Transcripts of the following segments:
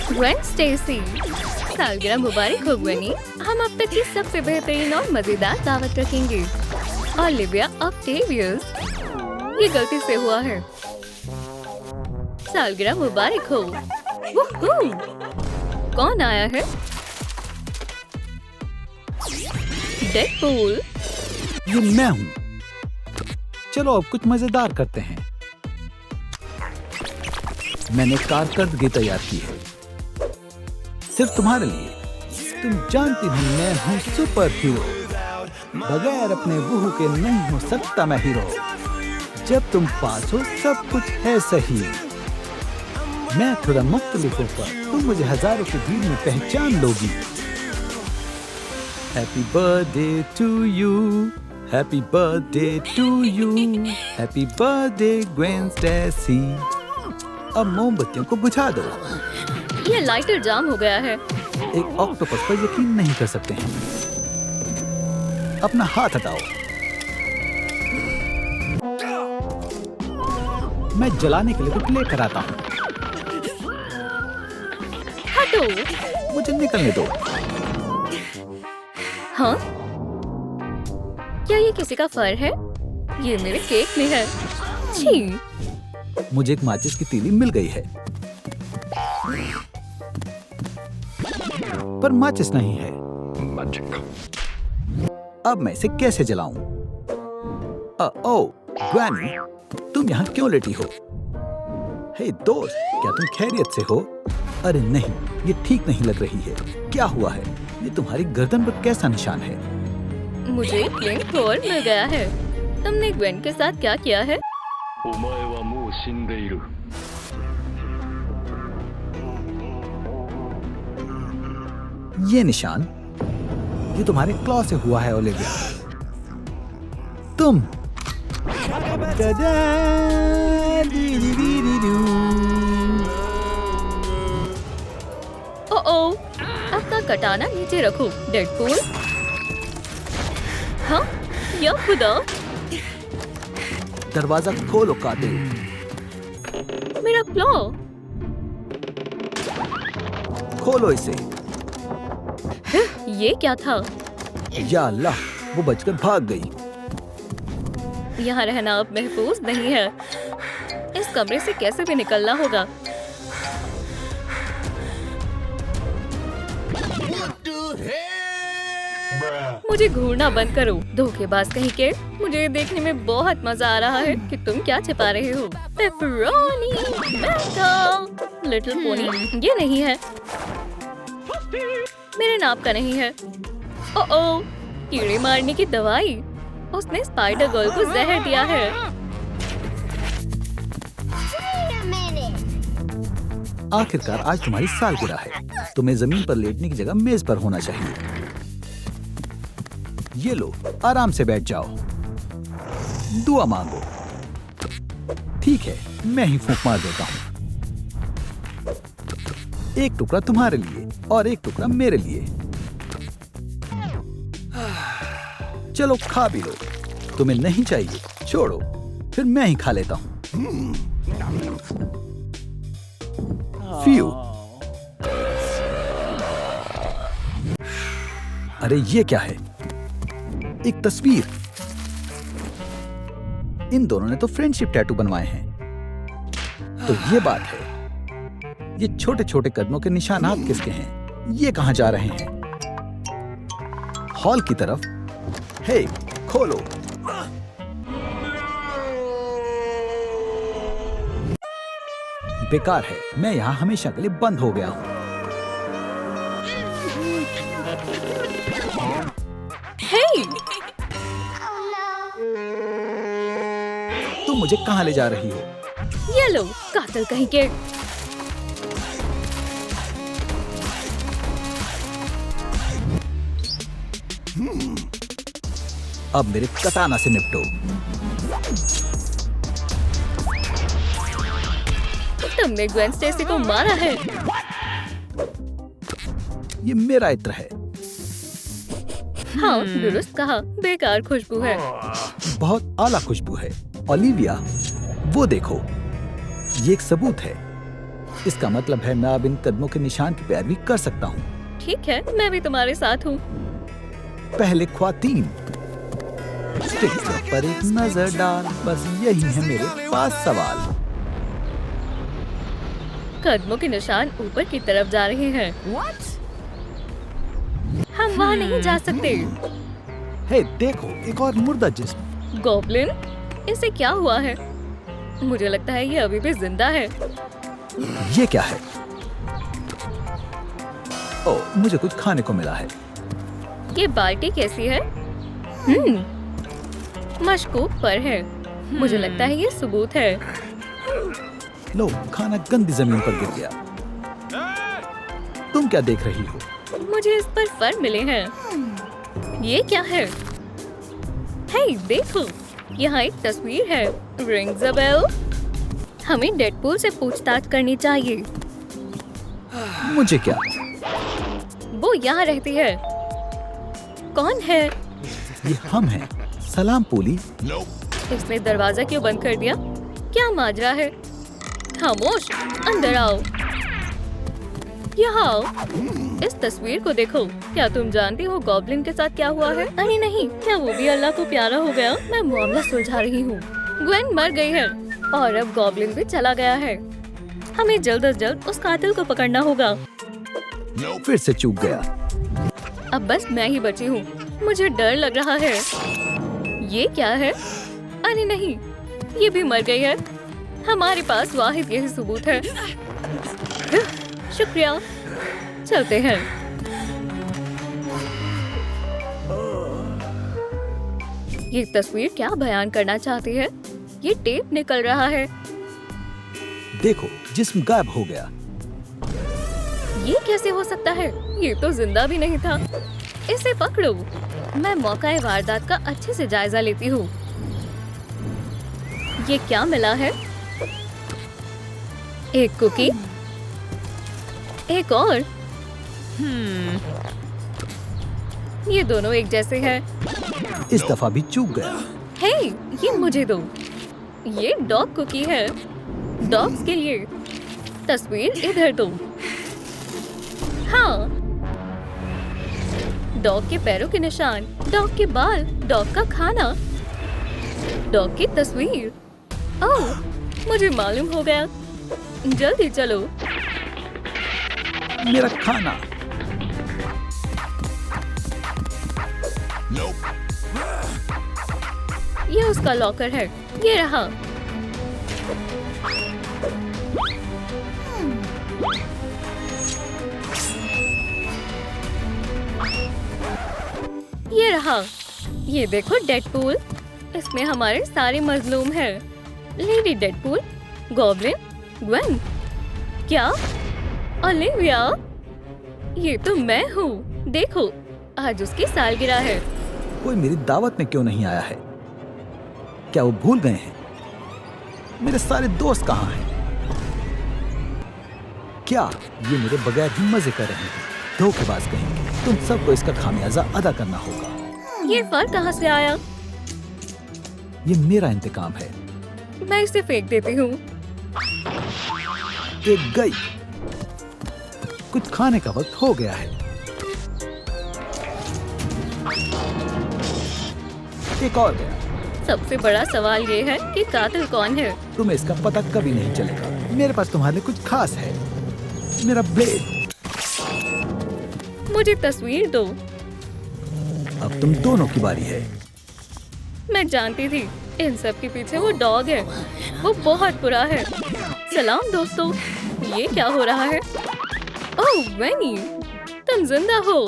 Gwen Stacy, सालगिरह मुबारक हो ग्वेनी। हम अब तक की सबसे बेहतरीन और मजेदार दावत रखेंगे। ओलिविया ऑक्टेवियस, ये गलती से हुआ है। सालगिरह मुबारक हो। वूहू! कौन आया है? डेडपूल। ये मैं हूँ। चलो अब कुछ मजेदार करते हैं। मैंने कारकर्दगी तैयार की है सिर्फ तुम्हारे लिए। तुम जानती हो मैं हूँ सुपर हीरो। बगैर अपने बहू के नहीं हो सकता मैं हीरो। जब तुम पास हो सब कुछ है सही। मैं थोड़ा मुख्तलिफ होकर तुम मुझे हजारों की भीड़ में पहचान लोगी। Happy birthday to you, happy birthday to you, happy birthday Gwen Stacy. अब मोमबत्तियों को बुझा दो। ये लाइटर जाम हो गया है। एक ऑक्टोपस पर यकीन नहीं कर सकते हैं। अपना हाथ हटाओ। मैं जलाने के लिए कुछ लेकर आता हूँ। हटो। मुझे निकलने दो। हाँ? क्या ये किसी का फर है? ये मेरे केक में है। छी! मुझे एक माचिस की तीली मिल गई है, पर माचिस नहीं है। अब मैं इसे कैसे जलाऊं? ओ, ग्वैनी, तुम यहाँ क्यों लेटी हो? हे दोस्त, क्या तुम खैरियत से हो? अरे नहीं, ये ठीक नहीं लग रही है। क्या हुआ है? ये तुम्हारी गर्दन पर कैसा निशान है? मुझे फ्लेम थ्रोअर मिल गया है। तुमने ग्वेन के साथ क्या किया है? ये निशान, ये तुम्हारे क्लॉ से हुआ है ओलिविया। तुम ओ, अपना कटाना नीचे रखो डेडपूल। हाँ? या खुदा! दरवाजा खोलो कातिल। मेरा क्लॉ! खोलो इसे। ये क्या था? या अल्लाह, वो बचकर भाग गई। यहाँ रहना अब महफूज नहीं है। इस कमरे से कैसे भी निकलना होगा। मुझे घूरना बंद करो, धोखेबाज कहीं के। मुझे ये देखने में बहुत मजा आ रहा है कि तुम क्या छिपा रहे हो। पेपरोनी, मेटल, लिटिल पोनी, ये नहीं है। मेरे नाप का नहीं है। ओ, कीड़े मारने की दवाई। उसने स्पाइडर गर्ल को जहर दिया है। आखिरकार आज तुम्हारी सालगिरह है। तुम्हें जमीन पर लेटने की जगह मेज पर होना चाहिए। ये लो, आराम से बैठ जाओ। दुआ मांगो। ठीक है, मैं ही फूंक मार देता हूँ। एक टुकड़ा तुम्हारे लिए और एक टुकड़ा मेरे लिए। चलो खा भी लो। तुम्हें नहीं चाहिए? छोड़ो, फिर मैं ही खा लेता हूँ। फ्यू। अरे ये क्या है? एक तस्वीर। इन दोनों ने तो फ्रेंडशिप टैटू बनवाए हैं। तो ये बात है। ये छोटे छोटे कदमों के निशानात किसके हैं? ये कहां जा रहे हैं? हॉल की तरफ। हे, खोलो। बेकार है, मैं यहाँ हमेशा के लिए बंद हो गया हूँ। हे! तुम मुझे कहाँ ले जा रही हो? ये लो, कातिल कहीं के। अब मेरे कटाना से निपटो। तुमने ग्वेन स्टेसी को मारा है। ये मेरा इत्र है। हाँ, दुरुस्त कहा। बेकार खुशबू है। बहुत आला खुशबू है। ओलिविया, वो देखो, ये एक सबूत है। इसका मतलब है मैं अब इन कदमों के निशान की पैरवी कर सकता हूँ। ठीक है, मैं भी तुम्हारे साथ हूँ। पहले ख्वातीन, स्टिक पर एक नजर डाल, बस यही है मेरे पास सवाल। कदमों के निशान ऊपर की तरफ जा रहे हैं। हम वहाँ नहीं जा सकते। हे देखो, एक और मुर्दा जिस्म। गॉब्लिन, इसे क्या हुआ है? मुझे लगता है ये अभी भी जिंदा है। ये क्या है? ओह, मुझे कुछ खाने को मिला है। ये बाल्टी कैसी है? मशकूक पर है। मुझे लगता है ये सबूत है। लो, खाना गंदी जमीन पर गिर गया। तुम क्या देख रही हो? मुझे इस पर फर मिले हैं। ये क्या है? हे देखो, यहाँ एक तस्वीर है। Rings a bell. हमें डेडपूल से पूछताछ करनी चाहिए। मुझे क्या? वो यहाँ रहती है। कौन है? ये हम हैं। सलाम पोली। इसने दरवाजा क्यों बंद कर दिया? क्या माजरा है? खामोश, अंदर आओ। यहाँ आओ। इस तस्वीर को देखो। क्या तुम जानती हो गॉब्लिन के साथ क्या हुआ है? अरे नहीं, क्या वो भी अल्लाह को प्यारा हो गया? मैं मामला सुलझा रही हूँ। ग्वेन मर गई है और अब गॉब्लिन भी चला गया है। हमें जल्द से जल्द उस कातिल को पकड़ना होगा। फिर से चूक गया। अब बस मैं ही बची हूँ। मुझे डर लग रहा है। ये क्या है? अरे नहीं, ये भी मर गई है। हमारे पास वाहिद यही सबूत है। शुक्रिया, चलते हैं। ये तस्वीर क्या बयान करना चाहती है? ये टेप निकल रहा है। देखो, जिस्म गायब हो गया। ये कैसे हो सकता है? ये तो जिंदा भी नहीं था। इसे पकड़ो। मैं मौका वारदात का अच्छे से जायजा लेती हूँ। ये क्या मिला है? एक कुकी, एक और। ये दोनों एक जैसे हैं। इस दफा भी चूक गया। हे, ये मुझे दो। ये डॉग कुकी है। डॉग्स के लिए। तस्वीर इधर दो। हाँ, डॉग के पैरों के निशान, डॉग के बाल, डॉग का खाना, डॉग की तस्वीर। ओह, मुझे मालूम हो गया। जल्दी चलो। मेरा खाना। ये उसका लॉकर है। ये रहा। ये रहा। ये देखो डेडपूल। इसमें हमारे सारे मजलूम हैं। Lady Deadpool, goblin, Gwen. क्या? ओलिविया? ये तो मैं हूँ। देखो, आज उसकी सालगिरह है। कोई मेरी दावत में क्यों नहीं आया है? क्या वो भूल गए हैं? मेरे सारे दोस्त कहाँ हैं? क्या ये मेरे बगैर ही मजे कर रहे हैं? धोखेबाज कहेंगे। तुम सबको इसका खामियाजा अदा करना होगा। ये फर कहाँ से आया? ये मेरा इंतकाम है। मैं इसे फेंक देती हूँ। एक गई। कुछ खाने का वक्त हो गया है। एक और गया। सबसे बड़ा सवाल ये है कि कातिल कौन है? तुम्हें इसका पता कभी नहीं चलेगा। मेरे पास तुम्हारे लिए कुछ खास है। मेरा ब्लेड। मुझे तस्वीर दो। अब तुम दोनों की बारी है। मैं जानती थी इन सब के पीछे वो डॉग है। वो बहुत बुरा है। सलाम दोस्तों। ये क्या हो रहा है? ओह वेनी, तुम जिंदा हो।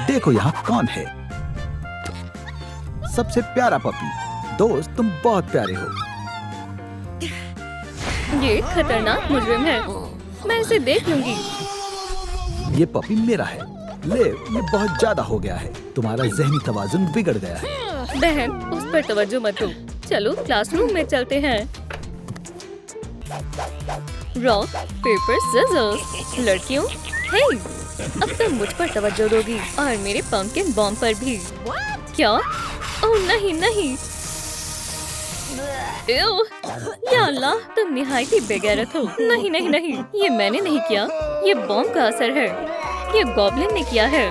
देखो यहाँ कौन है। सबसे प्यारा पपी। दोस्त, तुम बहुत प्यारे हो। ये खतरनाक मुजरिम है। मैं इसे देख लूंगी। ये पपी मेरा है। ले, ये बहुत ज्यादा हो गया है। तुम्हारा जहनी तवाजुन बिगड़ गया है। बहन, उस पर तवज्जो मत दो। चलो क्लासरूम में चलते हैं। Rock paper scissors. लड़कियों, हे, अब तुम मुझ पर तवज्जो दोगी और मेरे पंपकिन बॉम्ब पर भी। क्या? ओह नहीं नहीं। एव, या अल्लाह, तुम निहायती बेगैरत हो। नहीं नहीं नहीं, ये मैंने नहीं किया, ये बॉम्ब का असर है। ये गॉब्लिन ने किया है।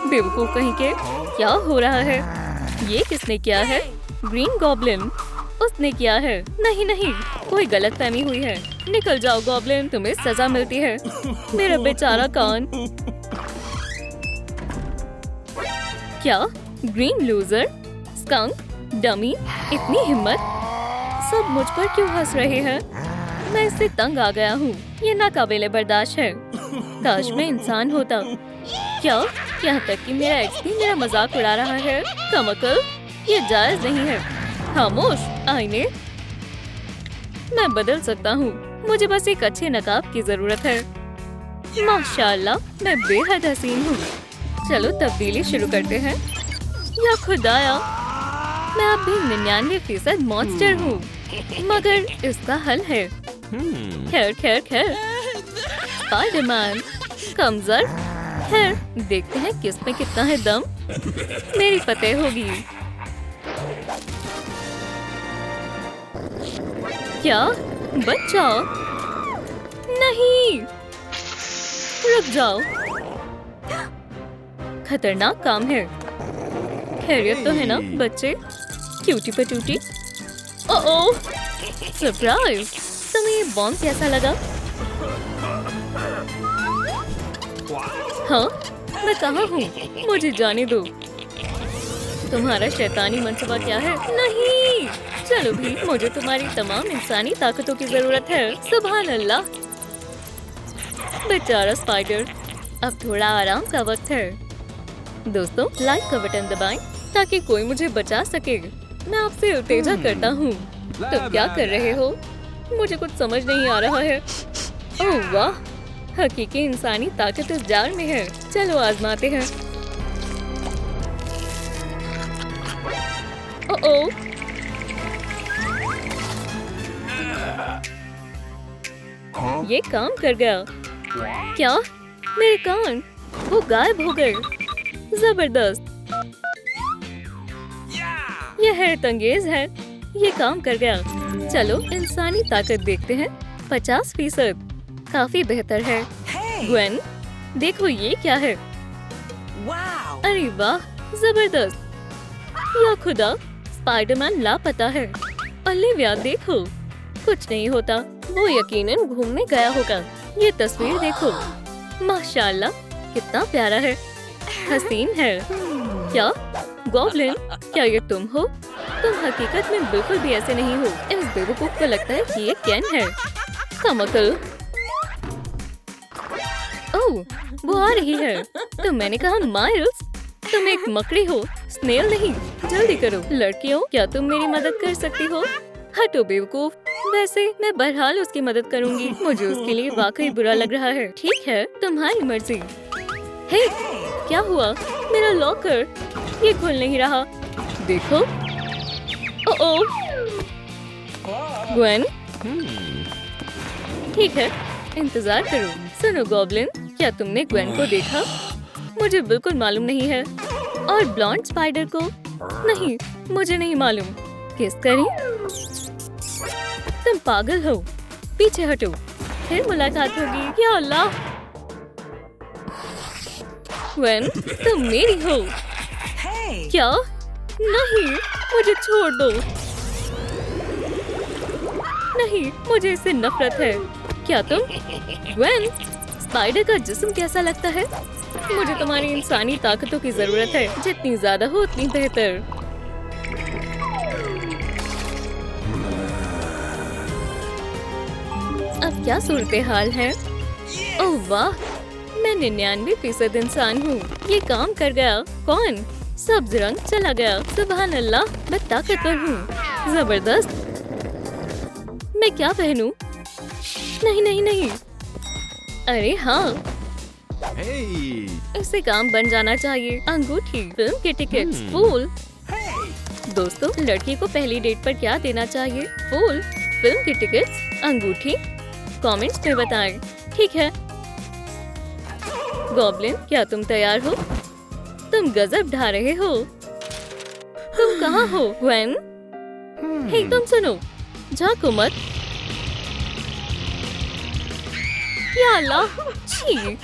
बेवकूफ कहीं के, क्या हो रहा है? ये किसने किया है? ग्रीन गॉब्लिन, उसने किया है। नहीं नहीं, कोई गलतफहमी हुई है। निकल जाओ गॉब्लिन, तुम्हें सजा मिलती है। मेरा बेचारा कान। क्या? ग्रीन लूजर, स्कंक, डमी, इतनी हिम्मत! सब मुझ पर क्यों हंस रहे हैं? मैं इससे तंग आ गया हूँ। ये नाकाबिले बर्दाश्त है। काश मैं इंसान होता। क्या? यहाँ तक कि मेरा एक्स भी मेरा मजाक उड़ा रहा है। कमकल, ये जायज नहीं है। खामोश, आईने। मैं बदल सकता हूँ। मुझे बस एक अच्छे नकाब की जरूरत है। माशाल्लाह, मैं बेहद हसीन हूँ। चलो तब्दीली शुरू करते हैं। या खुदाया, मैं अब भी 99% मॉन्स्टर हूँ। मगर इसका हल है। खैर खैर खैर, स्पाइडरमैन, कमजोर। खैर, देखते हैं किसमें कितना है दम। मेरी फतेह होगी। क्या? बच्चा? नहीं, रुक जाओ। खतरनाक काम है। खैरियत तो है ना बच्चे? क्यूटी पटूटी। ओह, सरप्राइज! तुम्हें ये बॉम्ब कैसा लगा? हाँ, मैं कहाँ हूँ? मुझे जाने दो। तुम्हारा शैतानी मनसूबा क्या है? नहीं, चलो भी, मुझे तुम्हारी तमाम इंसानी ताकतों की जरूरत है। सुभान अल्लाह। बेचारा स्पाइडर, अब थोड़ा आराम का वक्त है। दोस्तों, लाइक का बटन दबाएं ताकि कोई मुझे बचा सके। मैं आपसे इल्तिजा करता हूँ। तुम क्या कर रहे हो? मुझे कुछ समझ नहीं आ रहा है। ओह वाह, हकीकी इंसानी ताकत इस जार में है। चलो आजमाते हैं। ओह, ये काम कर गया। क्या? मेरे कान, वो गायब हो गए। जबरदस्त, यह हैरतअंगेज है। ये काम कर गया। चलो इंसानी ताकत देखते हैं। 50%, काफी बेहतर है। ग्वेन, देखो ये क्या है? अरे वाह, जबरदस्त। या खुदा, स्पाइडरमैन लापता है। ओलिविया देखो, कुछ नहीं होता। वो यकीनन घूमने गया होगा। ये तस्वीर देखो, माशाल्लाह, कितना प्यारा है। हसीन है। क्या? गॉब्लिन, क्या ये तुम हो? तुम हकीकत में बिल्कुल भी ऐसे नहीं हो। इस बेवकूफ को लगता है कि ये केन है। कमकल। ओह, वो आ रही है। तो मैंने कहा माइल्स, तुम एक मकड़ी हो, स्नेल नहीं। जल्दी करो। लड़कियों, क्या तुम मेरी मदद कर सकती हो? हटो बेवकूफ। वैसे मैं बहरहाल उसकी मदद करूंगी। मुझे उसके लिए वाकई बुरा लग रहा है। ठीक है, तुम्हारी मर्जी। हे, क्या हुआ? मेरा लॉकर, ये खुल नहीं रहा। देखो। ओह, ग्वेन, ठीक है, इंतजार करो। सुनो गॉब्लिन, क्या तुमने ग्वेन को देखा? मुझे बिल्कुल मालूम नहीं है। और ब्लॉन्ड स्पाइडर को? नहीं, मुझे नहीं मालूम। किस करें? तुम पागल हो। पीछे हटो, फिर मुलाकात होगी। या अल्लाह! ग्वेन, तुम मेरी हो। क्या? नहीं, मुझे छोड़ दो। नहीं, मुझे इससे नफरत है। क्या तुम? ग्वेन, स्पाइडर का जिस्म कैसा लगता है? मुझे तुम्हारी इंसानी ताकतों की जरूरत है। जितनी ज्यादा हो उतनी बेहतर। अब क्या सूरत हाल है? ओह वाह, मैं 99% इंसान हूँ। ये काम कर गया। कौन? सब्ज रंग चला गया। सुभान अल्लाह, मैं ताकतवर हूँ। जबरदस्त। मैं क्या पहनूं? नहीं नहीं नहीं। अरे हाँ, इससे काम बन जाना चाहिए। अंगूठी, फिल्म के टिकट्स, फूल। दोस्तों, लड़की को पहली डेट पर क्या देना चाहिए? फूल, फिल्म के टिकट्स, अंगूठी। कमेंट्स में बताएं। ठीक है। गॉब्लिन, क्या तुम तैयार हो? तुम गजब ढा रहे हो। तुम कहाँ हो? ग्वेन? हे तुम सुनो, झांको मत। या अल्लाह, छी।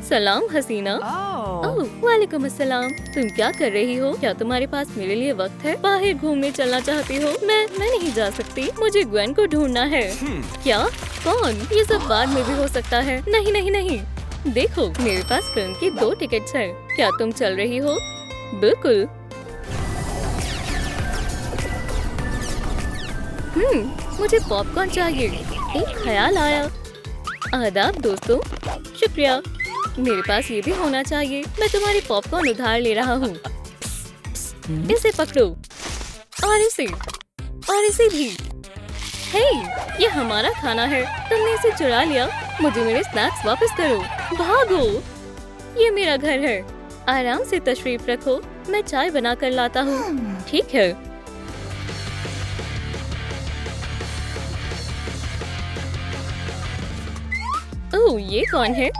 सलाम हसीना। ओह, वालेकुम अस्सलाम। तुम क्या कर रही हो? क्या तुम्हारे पास मेरे लिए वक्त है? बाहर घूमने चलना चाहती हो? मैं नहीं जा सकती। मुझे ग्वेन को ढूंढना है। क्या? कौन? ये सब बाद में भी हो सकता है। नहीं नहीं नहीं। देखो, मेरे पास फिल्म की 2 टिकट्स हैं। क्या तुम चल रही हो? बिल्कुल। मुझे पॉपकॉर्न चाहिए। एक ख्याल आया। आदाब दोस्तों, शुक्रिया। मेरे पास ये भी होना चाहिए। मैं तुम्हारी पॉपकॉर्न उधार ले रहा हूँ। इसे पकड़ो, और इसे भी। हे, ये हमारा खाना है। तुमने इसे चुरा लिया। मुझे मेरे स्नैक्स वापस करो। भागो, ये मेरा घर है। आराम से तशरीफ रखो। मैं चाय बना कर लाता हूँ। ठीक है। ओह, ये कौन है?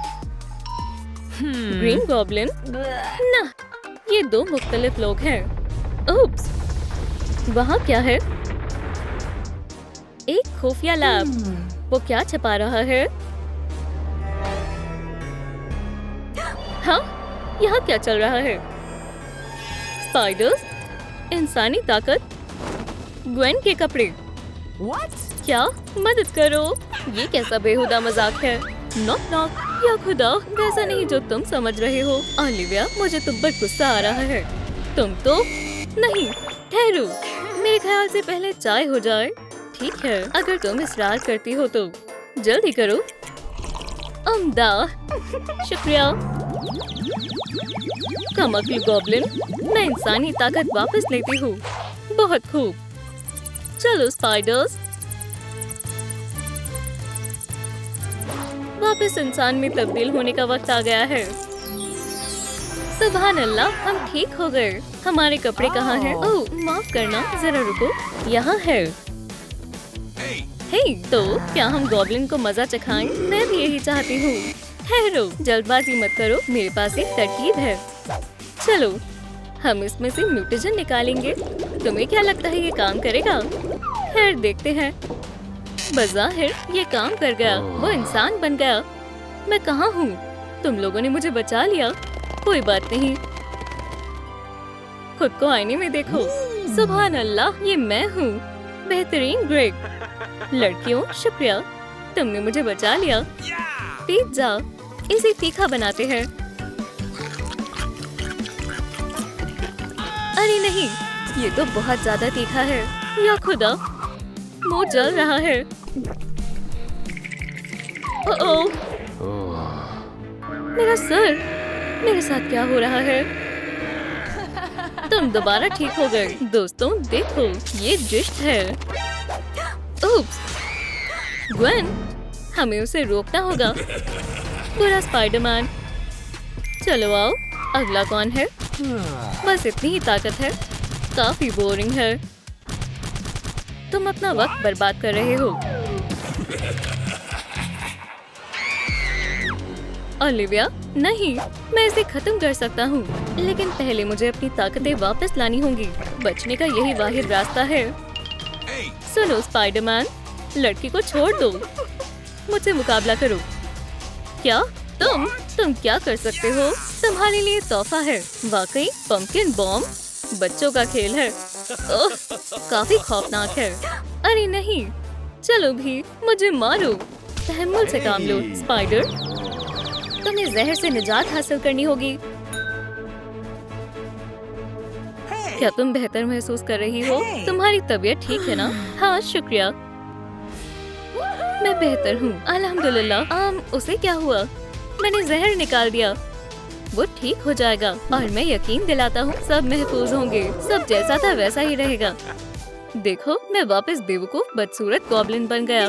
Green goblin? ना, ये 2 मुख्तलिफ लोग हैं। उप्स, वहाँ क्या है? एक खुफिया लैब। वो क्या छुपा रहा है? हाँ, यहाँ क्या चल रहा है? स्पाइडर्स? इंसानी ताकत? ग्वेन के कपड़े? क्या? मदद करो। ये कैसा बेहुदा मजाक है? Knock knock. या खुदा, वैसा नहीं जो तुम समझ रहे हो। ओलिविया, मुझे तुम पर गुस्सा आ रहा है। तुम तो नहीं। ठहरो, मेरे ख्याल से पहले चाय हो जाए। ठीक है, अगर तुम इसरार करती हो तो जल्दी करो। उम्दा, शुक्रिया। कमकल गॉब्लिन, मैं इंसानी ताकत वापस लेती हूँ। बहुत खूब। चलो स्पाइडर्स, वापस इंसान में तब्दील होने का वक्त आ गया है। सुभान अल्लाह, हम ठीक हो गए। हमारे कपड़े कहाँ हैं? ओह, माफ करना, जरा रुको। यहाँ है। हे, तो क्या हम गॉब्लिन को मजा चखाएं? मैं भी यही चाहती हूँ। ठहरो, जल्दबाजी मत करो। मेरे पास एक तरकीब है। चलो, हम इसमें से म्यूटेशन निकालेंगे। तुम्हें क्या लगता है ये काम करेगा? खैर, देखते हैं। बज़ाहिर ये काम कर गया। वो इंसान बन गया। मैं कहाँ हूँ? तुम लोगों ने मुझे बचा लिया। कोई बात नहीं। खुद को आईने में देखो। सुभान अल्लाह, ये मैं हूँ। बेहतरीन ग्रेग। लड़कियों, शुक्रिया, तुमने मुझे बचा लिया। पिज्जा, इसे तीखा बनाते हैं। अरे नहीं, ये तो बहुत ज्यादा तीखा है। या खुदा, मुंह जल रहा है। ओह, मेरा सर। मेरे साथ क्या हो रहा है? तुम दोबारा ठीक हो गए। दोस्तों देखो, ये जिस्ट है। उप्स, ग्वेन, हमें उसे रोकना होगा। बुरा स्पाइडरमैन। चलो आओ, अगला कौन है? बस इतनी ही ताकत है। काफी बोरिंग है। तुम अपना वक्त बर्बाद कर रहे हो। ओलिविया, नहीं, मैं इसे खत्म कर सकता हूँ, लेकिन पहले मुझे अपनी ताकतें वापस लानी होंगी। बचने का यही वाहिद रास्ता है। सुनो स्पाइडरमैन, लड़की को छोड़ दो। मुझसे मुकाबला करो। क्या? तुम क्या कर सकते हो? तुम्हारे लिए तोहफा है। वाकई पंपकिन बॉम्ब बच्चों का खेल है। ओह, काफी खौफनाक है। अरे नहीं, चलो भी, मुझे मारो। तहम्मुल से काम लो स्पाइडर। तुम्हें जहर से निजात हासिल करनी होगी। क्या तुम बेहतर महसूस कर रही हो? तुम्हारी तबीयत ठीक है ना? हाँ, शुक्रिया, मैं बेहतर हूँ, अल्हम्दुलिल्लाह। उसे क्या हुआ? मैंने जहर निकाल दिया। वो ठीक हो जाएगा और मैं यकीन दिलाता हूँ सब महफूज होंगे। सब जैसा था वैसा ही रहेगा। देखो, मैं वापस बेवकूफ बदसूरत गॉब्लिन बन गया।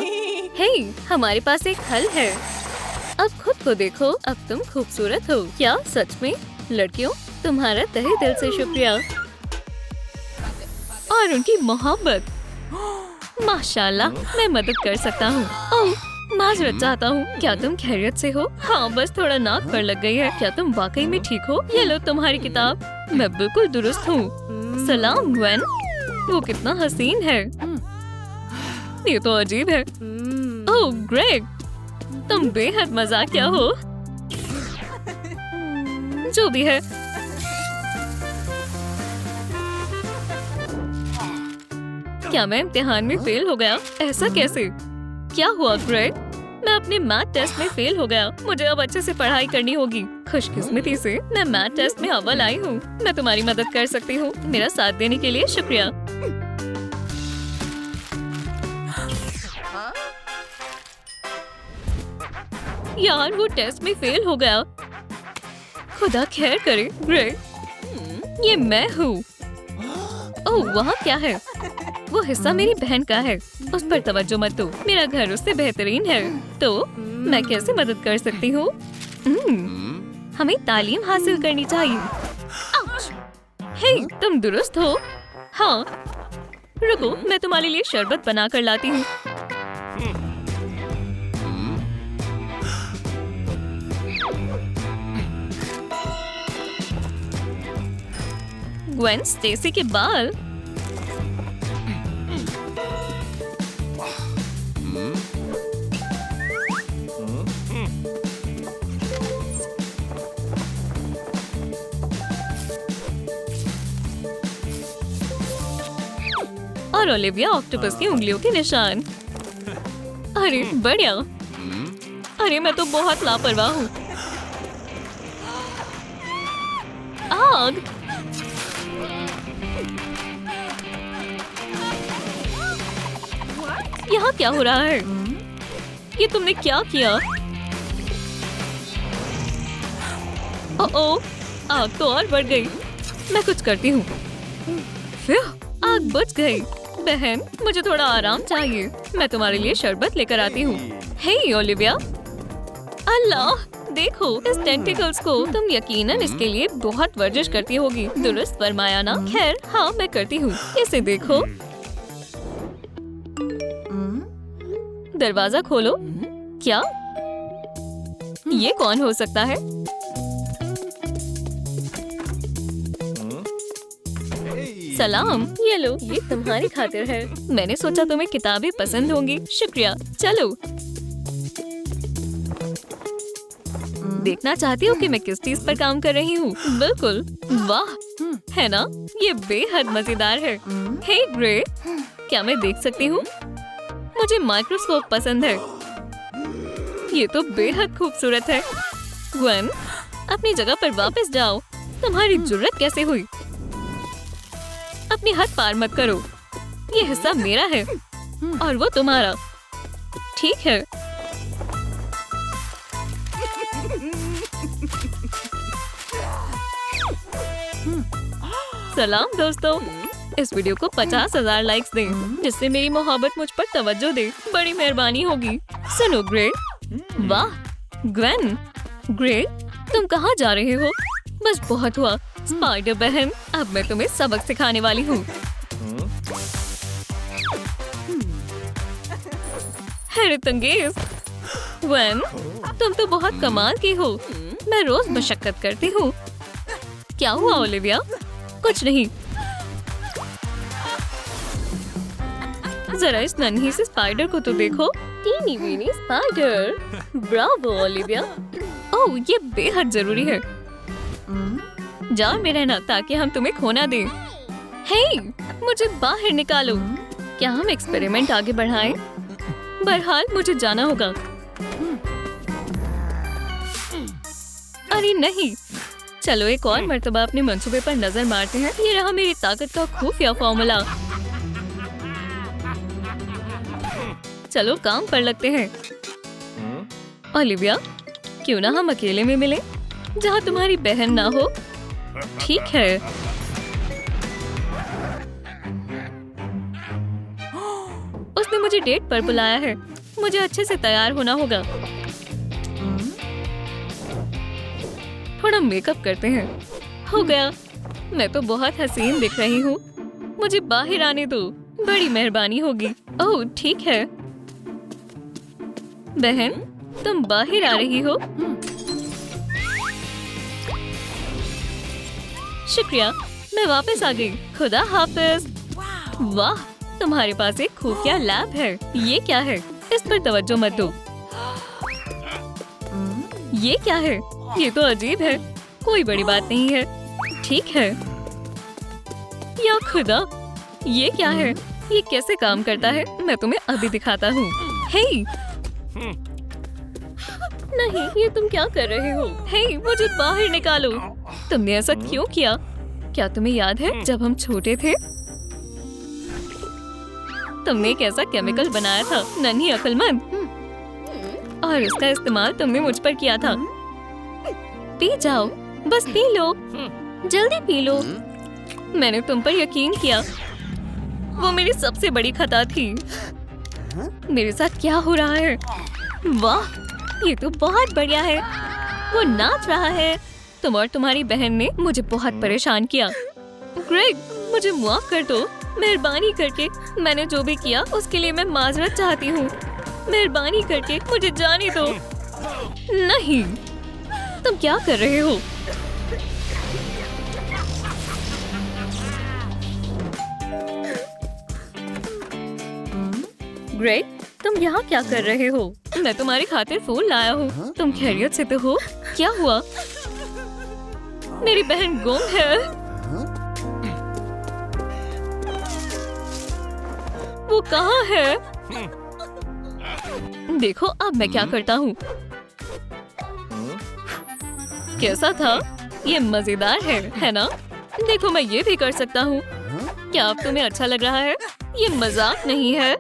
हे, हमारे पास एक हल है। अब खुद को देखो, अब तुम खूबसूरत हो। क्या सच में? लड़कियों, तुम्हारा तहे दिल से शुक्रिया। और उनकी मोहब्बत, माशाल्लाह, मैं मदद कर सकता हूँ। ओह, माजरत चाहता हूँ। क्या तुम खैरियत से हो? हाँ, बस थोड़ा नाक पर लग गई है। क्या तुम वाकई में ठीक हो? ये लो तुम्हारी किताब। मैं बिल्कुल दुरुस्त हूँ। सलाम ग्वेन। वो कितना हसीन है। ये तो अजीब है। ओह ग्रेग, तुम बेहद मजाकिया हो। जो भी है। क्या मैं इम्तिहान में फेल हो गया? ऐसा कैसे? क्या हुआ ग्रेग? मैं अपने मैथ टेस्ट में फेल हो गया। मुझे अब अच्छे से पढ़ाई करनी होगी। खुशकिस्मती से मैं मैथ टेस्ट में अव्वल आई हूँ। मैं तुम्हारी मदद कर सकती हूँ। मेरा साथ देने के लिए शुक्रिया। यार वो टेस्ट में फेल हो गया। खुदा खैर करे ग्रेग। ये मैं हूँ। ओह वहाँ क्या है? वो हिस्सा मेरी बहन का है। उस पर तवज्जो मत दो। मेरा घर उससे बेहतरीन है। तो मैं कैसे मदद कर सकती हूँ? हमें तालीम हासिल करनी चाहिए। आउच! हे, तुम दुरुस्त हो? हाँ। रुको, मैं तुम्हारे लिए शरबत बना कर लाती हूँ। ग्वेन स्टेसी के बाल। और ओलिविया ऑक्टोपस की उंगलियों के निशान। अरे बढ़िया। अरे मैं तो बहुत लापरवाह हूँ। आग! यहाँ क्या हो रहा है? ये तुमने क्या किया? ओह, आग तो और बढ़ गई। मैं कुछ करती हूँ। आग बुझ गई। बहन, मुझे थोड़ा आराम चाहिए। मैं तुम्हारे लिए शरबत लेकर आती हूँ। हे ओलिविया, अल्लाह देखो इस टेंटिकल्स को। तुम यकीनन इसके लिए बहुत वर्जिश करती होगी। दुरुस्त फरमाया ना? खैर हाँ मैं करती हूँ। इसे देखो। दरवाजा खोलो। क्या? ये कौन हो सकता है? सलाम। ये लो, ये तुम्हारी खातिर है। मैंने सोचा तुम्हें किताबें पसंद होंगी। शुक्रिया। चलो। देखना चाहती हो कि मैं किस चीज पर काम कर रही हूँ? बिल्कुल। वाह, है ना? ये बेहद मजेदार है। हे ग्रे, क्या मैं देख सकती हूँ? मुझे माइक्रोस्कोप पसंद है। ये तो बेहद खूबसूरत है। ग्वेन, अपनी जगह पर वापस जाओ। तुम्हारी जुर्रत कैसे हुई? अपनी हद पार मत करो। ये हिस्सा मेरा है और वो तुम्हारा। ठीक है। सलाम दोस्तों। इस वीडियो को 50,000 लाइक्स दें, जिससे मेरी मोहब्बत मुझ पर तवज्जो दे। बड़ी मेहरबानी होगी। सुनो ग्रे। वाह ग्वेन। ग्रे, तुम कहाँ जा रहे हो? बस बहुत हुआ स्पाइडर बहन। अब मैं तुम्हें सबक सिखाने वाली हूँ। हैरत अंगेज। ग्वेन, तुम तो बहुत कमाल की हो। मैं रोज मशक्कत करती हूँ। क्या हुआ ओलिविया? कुछ नहीं। जरा इस नन्ही से स्पाइडर को तो देखो। Teeny weeny spider. Bravo Olivia. Oh, ये बेहद जरूरी है। जाओ में रहना ताकि हम तुम्हें खोना दें। हे, मुझे बाहर निकालो। क्या हम एक्सपेरिमेंट आगे बढ़ाएं? बहरहाल मुझे जाना होगा। अरे नहीं। चलो एक और मर्तबा अपने मंसूबे पर नजर मारते हैं। ये रहा मेरी ताकत का खुफिया फॉर्मूला। चलो काम पर लगते हैं। ओलिविया, क्यों ना हम अकेले में मिलें, जहाँ तुम्हारी बहन ना हो? ठीक है। उसने मुझे डेट पर बुलाया है। मुझे अच्छे से तैयार होना होगा। थोड़ा मेकअप करते हैं। हो गया। मैं तो बहुत हसीन दिख रही हूँ। मुझे बाहर आने दो। बड़ी मेहरबानी होगी। ओह ठीक है। बहन, तुम बाहर आ रही हो? शुक्रिया, मैं वापस आ गई। खुदा हाफिज। वाह, तुम्हारे पास एक खुफिया लैब है। ये क्या है? इस पर तवज्जो मत दो। ये क्या है? ये तो अजीब है। कोई बड़ी बात नहीं है। ठीक है। या खुदा, ये क्या है? ये कैसे काम करता है? मैं तुम्हें अभी दिखाता हूँ। हे! नहीं, ये तुम क्या कर रहे हो? हे, मुझे बाहर निकालो। तुमने ऐसा क्यों किया? क्या तुम्हें याद है जब हम छोटे थे? तुमने एक ऐसा केमिकल बनाया था, नन्ही अक्लमंद, और उसका इस्तेमाल तुमने मुझ पर किया था। पी जाओ, बस पी लो, जल्दी पी लो। मैंने तुम पर यकीन किया। वो मेरी सबसे बड़ी खता थी। मेरे साथ क्या हो रहा है? वाह, ये तो बहुत बढ़िया है। वो नाच रहा है। तुम और तुम्हारी बहन ने मुझे बहुत परेशान किया। ग्रेग, मुझे माफ कर दो। मेहरबानी करके, मैंने जो भी किया उसके लिए मैं माजरत चाहती हूँ। मेहरबानी करके मुझे जाने दो। नहीं, तुम क्या कर रहे हो? ग्रेग, तुम यहाँ क्या कर रहे हो? मैं तुम्हारी खातिर फूल लाया हूँ। तुम खैरियत से तो हो? क्या हुआ? मेरी बहन गुम है। वो कहाँ है? देखो अब मैं क्या करता हूँ। कैसा था? ये मजेदार है ना? देखो मैं ये भी कर सकता हूँ। क्या अब तुम्हें अच्छा लग रहा है? ये मजाक नहीं है।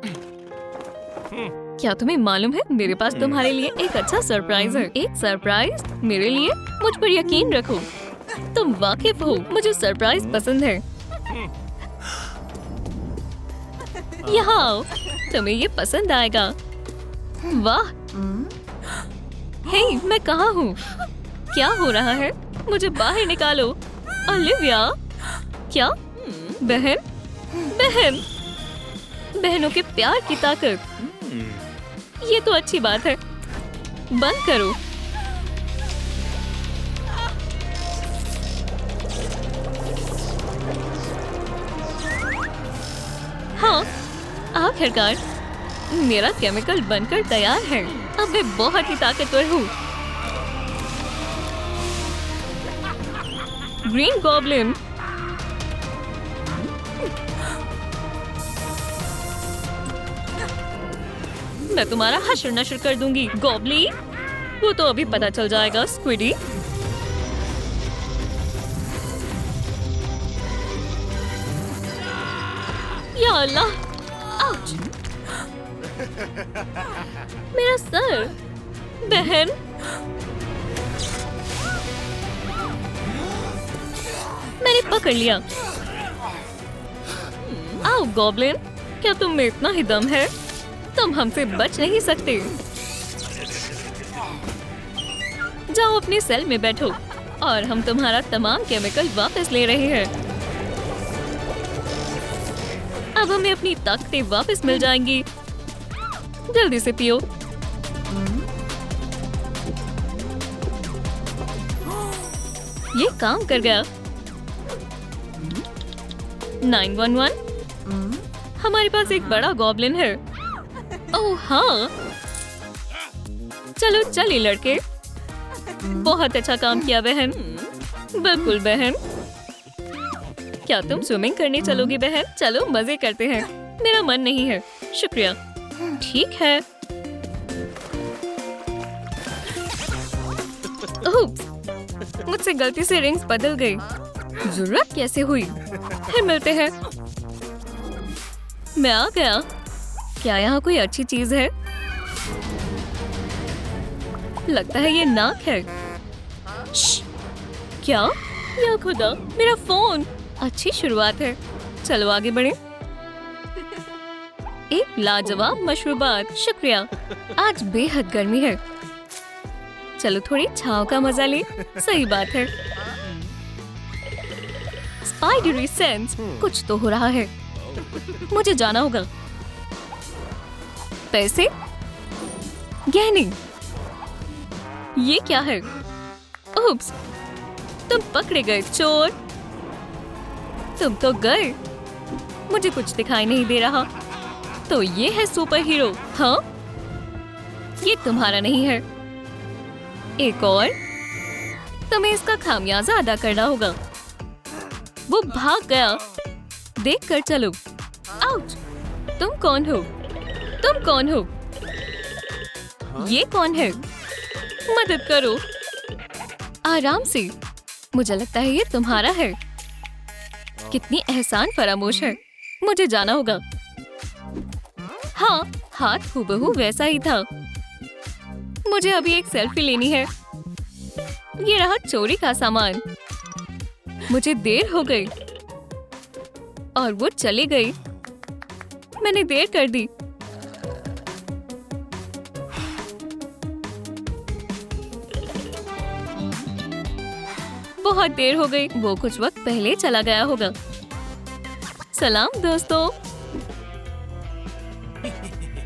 क्या तुम्हें मालूम है, मेरे पास तुम्हारे लिए एक अच्छा सरप्राइज है। एक सरप्राइज मेरे लिए? मुझ पर यकीन रखो, तुम वाकिफ हो, मुझे सरप्राइज पसंद है। यहाँ आओ, तुम्हें ये पसंद आएगा। वाह! हे, मैं कहाँ हूँ? क्या हो रहा है? मुझे बाहर निकालो। ओलिविया! क्या? बहन? बहन! बहनों के प्यार की ताकत। ये तो अच्छी बात है। बंद करो। हाँ, आखिरकार मेरा केमिकल बनकर तैयार है। अब मैं बहुत ही ताकतवर हूँ। Green goblin. मैं तुम्हारा हश्र नश्र कर दूंगी, गॉबली। वो तो अभी पता चल जाएगा, स्क्विडी। या अल्लाह! आउच! मेरा सर! बहन! मैंने पकड़ लिया। आओ गॉब्लिन, क्या तुम में इतना ही दम है? तुम हमसे बच नहीं सकते। जाओ अपने सेल में बैठो और हम तुम्हारा तमाम केमिकल वापस ले रहे हैं। अब हमें अपनी ताकतें वापस मिल जाएंगी। जल्दी से पियो। ये काम कर गया। 911? हमारे पास एक बड़ा गॉब्लिन है। ओह हाँ, चलो चलिए लड़के। बहुत अच्छा काम किया बहन। बिल्कुल बहन। क्या तुम स्विमिंग करने चलोगी बहन? चलो मजे करते हैं। मेरा मन नहीं है, शुक्रिया। ठीक है। ओप्स, मुझसे गलती से रिंग्स बदल गई। जरूरत कैसे हुई? फिर मिलते हैं। मैं आ गया। क्या यहाँ कोई अच्छी चीज है? लगता है ये नाक है। श्श! क्या? या खुदा, मेरा फोन। अच्छी शुरुआत है। चलो आगे बढ़े। एक लाजवाब मशरूबात, शुक्रिया। आज बेहद गर्मी है। चलो थोड़ी छांव का मजा ले। सही बात है। स्पाइडरी सेंस, कुछ तो हो रहा है। मुझे जाना होगा। पैसे? गहने? ये क्या है? ओप्स, तुम पकड़े गए चोर। तुम तो गए। मुझे कुछ दिखाई नहीं दे रहा। तो ये है सुपर हीरो। हाँ, ये तुम्हारा नहीं है। एक और, तुम्हें इसका खामियाजा अदा करना होगा। वो भाग गया। देख कर चलो। आउच! तुम कौन हो? तुम कौन हो? ये कौन है? मदद करो। आराम से। मुझे लगता है ये तुम्हारा है। कितनी एहसान फरामोश है। मुझे जाना होगा। हाँ, हाथ हूबहू वैसा ही था। मुझे अभी एक सेल्फी लेनी है। ये रहा चोरी का सामान। मुझे देर हो गई और वो चली गई। मैंने देर कर दी। बहुत देर हो गई। वो कुछ वक्त पहले चला गया होगा। सलाम दोस्तों।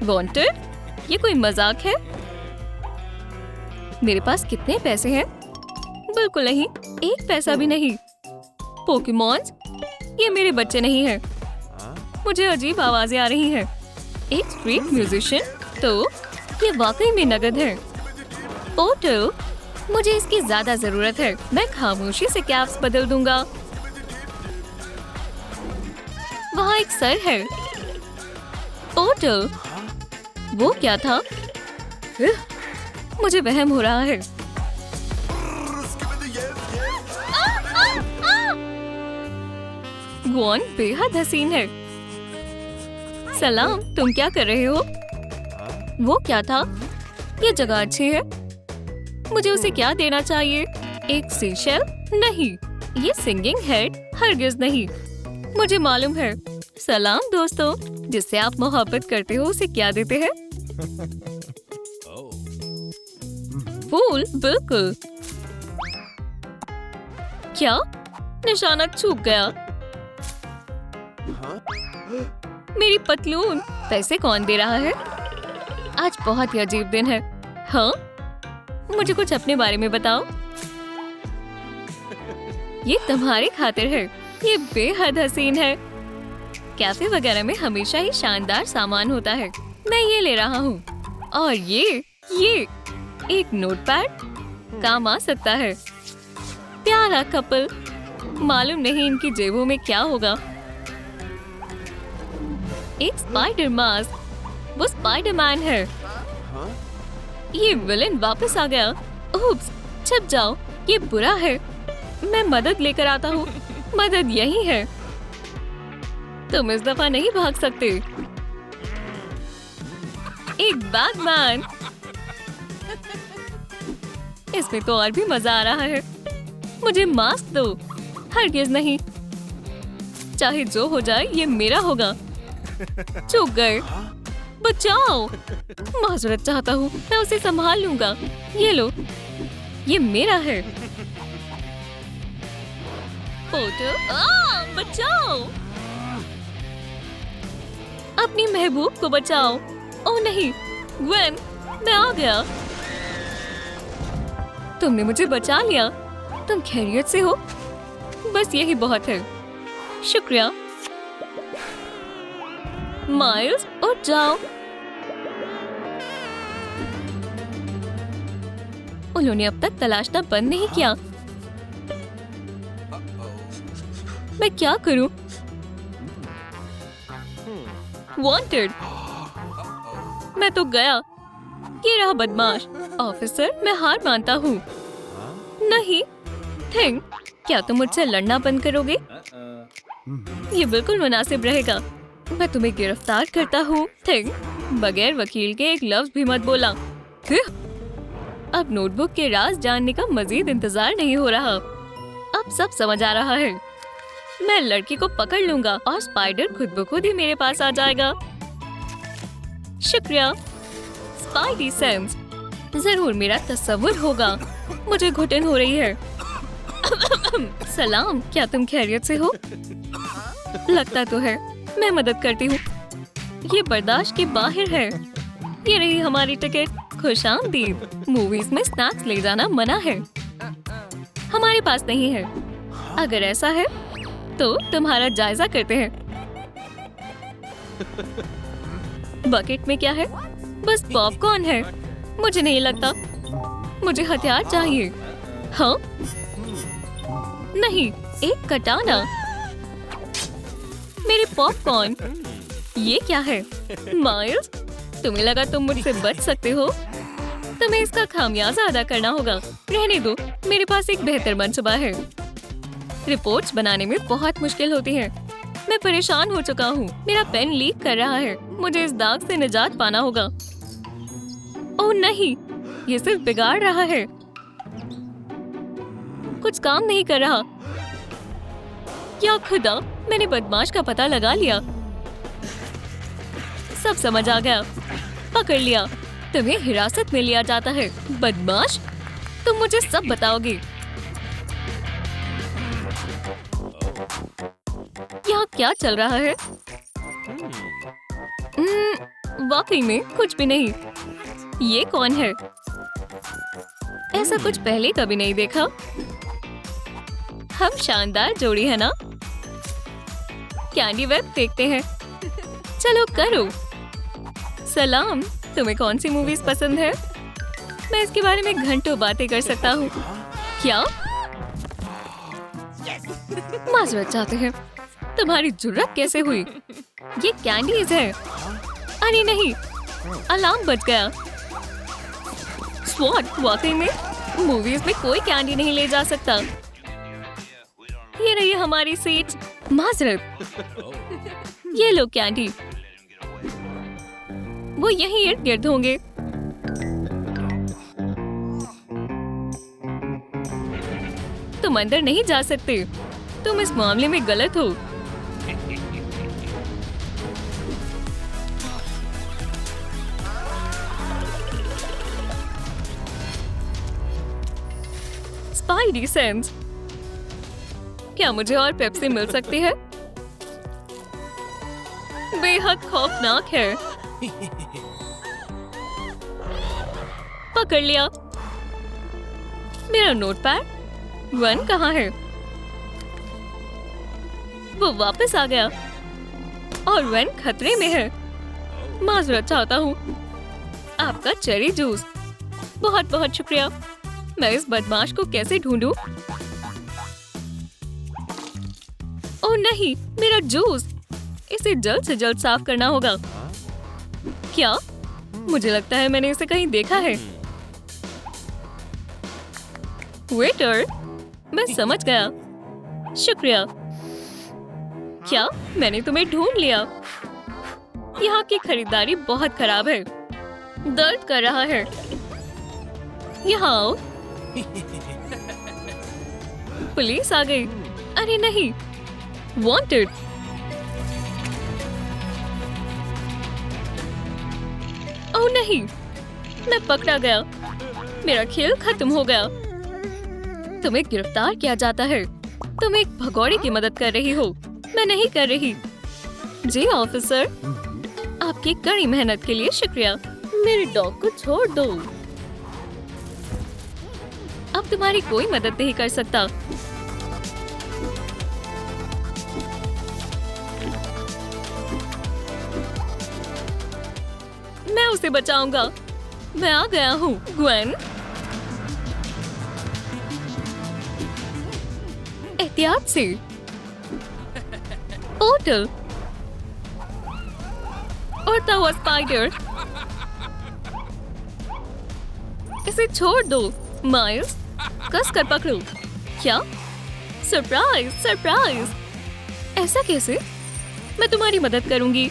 वांटेड? ये कोई मजाक है? मेरे पास कितने पैसे हैं? बिल्कुल नहीं, एक पैसा भी नहीं। पोकेमॉन्स? ये मेरे बच्चे नहीं हैं। मुझे अजीब आवाजें आ रही हैं। एक स्ट्रीट म्यूजिशियन? तो ये वाकई में नगद है। पोटो, मुझे इसकी ज्यादा जरूरत है। मैं खामोशी से कैप्स बदल दूंगा। वहाँ एक सर है। पोटो, वो क्या था? मुझे वहम हो रहा है। ग्वान बेहद हसीन है। सलाम, तुम क्या कर रहे हो? वो क्या था? ये जगह अच्छी है। मुझे उसे क्या देना चाहिए? एक सीशेल? नहीं, ये सिंगिंग हेड? हरगिज नहीं। मुझे मालूम है। सलाम दोस्तों, जिससे आप मोहब्बत करते हो उसे क्या देते हैं? फूल? बिल्कुल। क्या? निशाना चूक गया। मेरी पतलून। पैसे कौन दे रहा है? आज बहुत ही अजीब दिन है। हाँ, मुझे कुछ अपने बारे में बताओ। ये तुम्हारी खातिर है। ये बेहद हसीन है। कैफे वगैरह में हमेशा ही शानदार सामान होता है। मैं ये ले रहा हूँ। और ये एक नोटपैड काम आ सकता है। प्यारा कपल। मालूम नहीं इनकी जेबों में क्या होगा। एक स्पाइडर मास्क। वो स्पाइडरमैन है। ये विलेन वापस आ गया। उप्स, छिप जाओ। ये बुरा है। मैं मदद लेकर आता हूँ। मदद यही है। तुम इस दफा नहीं भाग सकते। एक बैटमैन। इसमें तो और भी मजा आ रहा है। मुझे मास्क दो। हरगिज नहीं। चाहे जो हो जाए ये मेरा होगा। चूक गए। बचाओ। माजरत चाहता हूँ। मैं उसे संभाल लूंगा। ये लो, ये मेरा है। पोटो, बचाओ। अपनी महबूब को बचाओ। ओह नहीं, ग्वेन, मैं आ गया। तुमने मुझे बचा लिया। तुम खैरियत से हो? बस यही बहुत है। शुक्रिया। माइल्स, उठ जाओ। उन्होंने अब तक तलाशना बंद नहीं किया। मैं क्या करूं? वांटेड। मैं तो गया। ये रहा बदमाश। ऑफिसर, मैं हार मानता हूँ। नहीं, थिंग, क्या तुम मुझसे लड़ना बंद करोगे? ये बिल्कुल मुनासिब रहेगा। मैं तुम्हें गिरफ्तार करता हूँ। थिंग, बगैर वकील के एक लफ्ज भी मत बोला। अब नोटबुक के राज जानने का मजीद इंतजार नहीं हो रहा। अब सब समझ आ रहा है। मैं लड़की को पकड़ लूंगा और स्पाइडर खुद ब खुद ही मेरे पास आ जाएगा। शुक्रिया। Spidey sense. जरूर मेरा तस्वुर होगा। मुझे घुटन हो रही है। सलाम, क्या तुम खैरियत से हो? लगता तो है। मैं मदद करती हूँ। ये बर्दाश्त के बाहर है। ये रही हमारी टिकट। खुशामदीद। मूवीज में स्नैक्स ले जाना मना है। हमारे पास नहीं है। अगर ऐसा है तो तुम्हारा जायजा करते हैं। बकेट में क्या है? बस पॉपकॉर्न है। मुझे नहीं लगता। मुझे हथियार चाहिए। हाँ? नहीं, एक कटाना। मेरे पॉपकॉर्न। ये क्या है? माइल्स, तुम्हें लगा तुम मुझसे बच सकते हो? तुम्हें इसका खामियाजा अदा करना होगा। रहने दो, मेरे पास एक बेहतर मंसूबा है। रिपोर्ट्स बनाने में बहुत मुश्किल होती है। मैं परेशान हो चुका हूँ। मेरा पेन लीक कर रहा है। मुझे इस दाग से निजात पाना होगा। ओह नहीं, ये सिर्फ बिगाड़ रहा है। कुछ काम नहीं कर रहा। या खुदा, मैंने बदमाश का पता लगा लिया। सब समझ आ गया। पकड़ लिया। तुम्हें हिरासत में लिया जाता है। बदमाश, तुम मुझे सब बताओगे। यहाँ क्या चल रहा है? वाकई में कुछ भी नहीं। ये कौन है? ऐसा कुछ पहले कभी नहीं देखा। हम शानदार जोड़ी है ना? कैंडी वेब देखते हैं। चलो करो। सलाम, तुम्हें कौन सी मूवीज पसंद है? मैं इसके बारे में घंटों बातें कर सकता हूँ। क्या? माजरत चाहते हैं। तुम्हारी जुर्रत कैसे हुई? ये कैंडीज है। अरे नहीं, अलार्म बज गया। स्वॉट, वाकई में मूवीज में कोई कैंडी नहीं ले जा सकता। ये रही हमारी सीट। माजरत। ये लो कैंडी। वो यहीं इर्द गिर्द होंगे। तुम अंदर नहीं जा सकते। तुम इस मामले में गलत हो। Spidey sense. क्या मुझे और पेप्सी मिल सकती है? बेहद खौफनाक है। पकड़ लिया। मेरा नोटपैड। वन कहाँ है? वो वापस आ गया और वन खतरे में है। माजरत चाहता हूँ। आपका चेरी जूस। बहुत बहुत शुक्रिया। मैं इस बदमाश को कैसे ढूंढूं? ओह नहीं, मेरा जूस। इसे जल्द से जल्द साफ करना होगा। क्या? मुझे लगता है मैंने इसे कहीं देखा है। वेटर, मैं समझ गया। शुक्रिया। क्या? मैंने तुम्हें ढूंढ लिया। यहाँ की खरीदारी बहुत खराब है। दर्द कर रहा है। यहाँ आओ। पुलिस आ गई। अरे नहीं, वांटेड। ओह नहीं, मैं पकड़ा गया। मेरा खेल खत्म हो गया। तुम्हें गिरफ्तार किया जाता है। तुम एक भगौड़े की मदद कर रही हो। मैं नहीं कर रही। जी ऑफिसर, आपकी कड़ी मेहनत के लिए शुक्रिया। मेरे डॉग को छोड़ दो। अब तुम्हारी कोई मदद नहीं कर सकता। मैं उसे बचाऊंगा। मैं आ गया हूँ, ग्वेन। एहतियात से। ओटल। उड़ता हुआ स्पाइडर। इसे छोड़ दो। माइल्स, कस कर पकड़ो। क्या? Surprise, surprise. ऐसा कैसे? मैं तुम्हारी मदद करूंगी।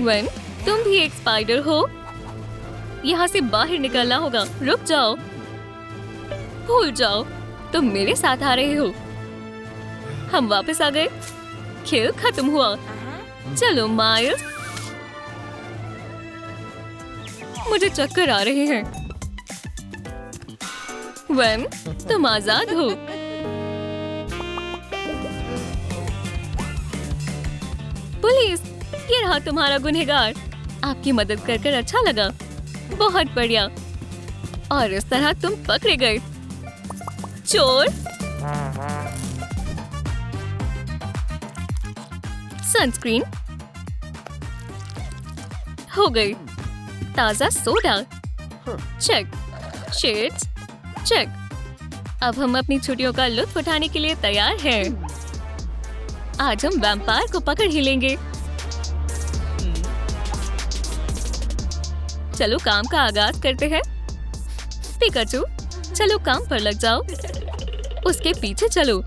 वन, तुम भी एक स्पाइडर हो। यहाँ से बाहर निकलना होगा। रुक जाओ। भूल जाओ, तुम मेरे साथ आ रहे हो। हम वापस आ गए। खेल खत्म हुआ। चलो माइल्स। मुझे चक्कर आ रहे हैं। वन, तुम आजाद हो। पुलिस, ये रहा तुम्हारा गुनहगार। आपकी मदद कर कर अच्छा लगा। बहुत बढ़िया। और इस तरह तुम पकड़े गए। चोर। सनस्क्रीन। हो गई। ताजा सोडा चेक, शेड्स चेक। अब हम अपनी छुट्टियों का लुत्फ उठाने के लिए तैयार हैं। आज हम वैम्पायर को पकड़ ही लेंगे। चलो काम का आगाज करते हैं। पिकाचू, चलो काम पर लग जाओ। उसके पीछे चलो।